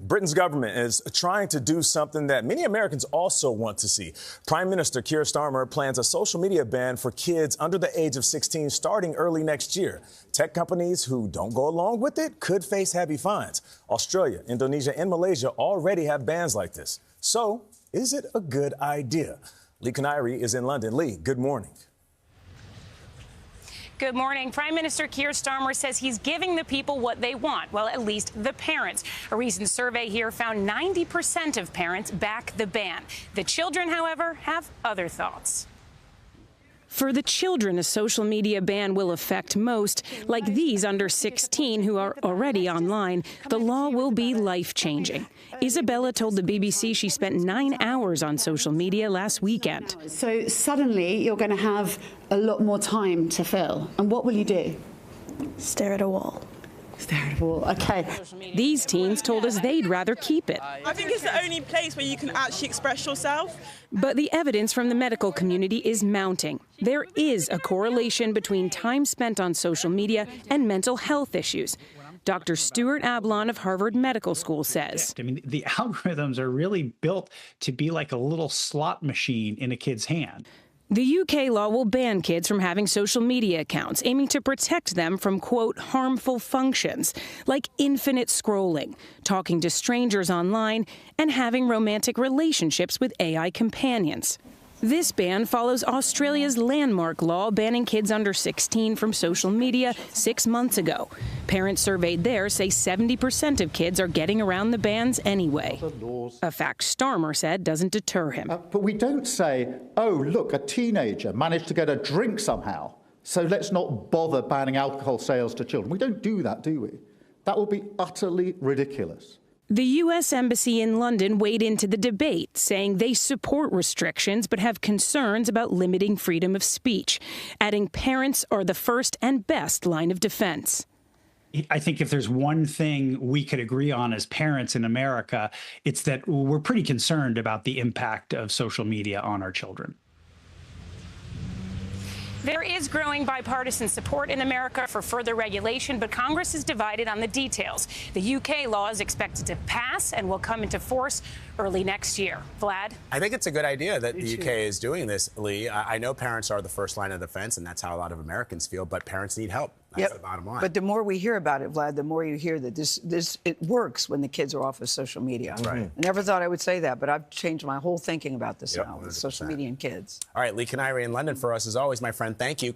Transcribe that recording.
Britain's government is trying to do something that many Americans also want to see. Prime Minister Keir Starmer plans a social media ban for kids under the age of 16 starting early next year. Tech companies who don't go along with it could face heavy fines. Australia, Indonesia, and Malaysia already have bans like this. So, is it a good idea? Lee Canary is in London. Lee, good morning. Good morning. Prime Minister Keir Starmer says he's giving the people what they want. Well, at least the parents. A recent survey here found 90% of parents back the ban. The children, however, have other thoughts. For the children, a social media ban will affect most. Like these under 16 who are already online, the law will be life-changing. Isabella told the BBC she spent 9 hours on social media last weekend. So suddenly you're going to have a lot more time to fill. And what will you do? Stare at a wall. Stare at a wall. OK. These teens told us they'd rather keep it. I think it's the only place where you can actually express yourself. But the evidence from the medical community is mounting. There is a correlation between time spent on social media and mental health issues. Dr. Stuart Ablon of Harvard Medical School says. I mean, the algorithms are really built to be like a little slot machine in a kid's hand. The UK law will ban kids from having social media accounts, aiming to protect them from, quote, harmful functions like infinite scrolling, talking to strangers online, and having romantic relationships with AI companions. This ban follows Australia's landmark law banning kids under 16 from social media 6 months ago. Parents surveyed there say 70% of kids are getting around the bans anyway. A fact Starmer said doesn't deter him. But we don't say, oh, look, a teenager managed to get a drink somehow, so let's not bother banning alcohol sales to children. We don't do that, do we? That would be utterly ridiculous. The U.S. Embassy in London weighed into the debate, saying they support restrictions but have concerns about limiting freedom of speech, adding parents are the first and best line of defense. I think if there's one thing we could agree on as parents in America, it's that we're pretty concerned about the impact of social media on our children. There is growing bipartisan support in America for further regulation, but Congress is divided on the details. The UK law is expected to pass and will come into force early next year. Vlad? I think it's a good idea that the UK is doing this, Lee. I know parents are the first line of defense, and that's how a lot of Americans feel, but parents need help. That's the bottom line. But the more we hear about it, Vlad, the more you hear that it works when the kids are off of social media. Right. I never thought I would say that, but I've changed my whole thinking about this now with social media and kids. All right, Lee Canary in London for us, as always, my friend. Thank you.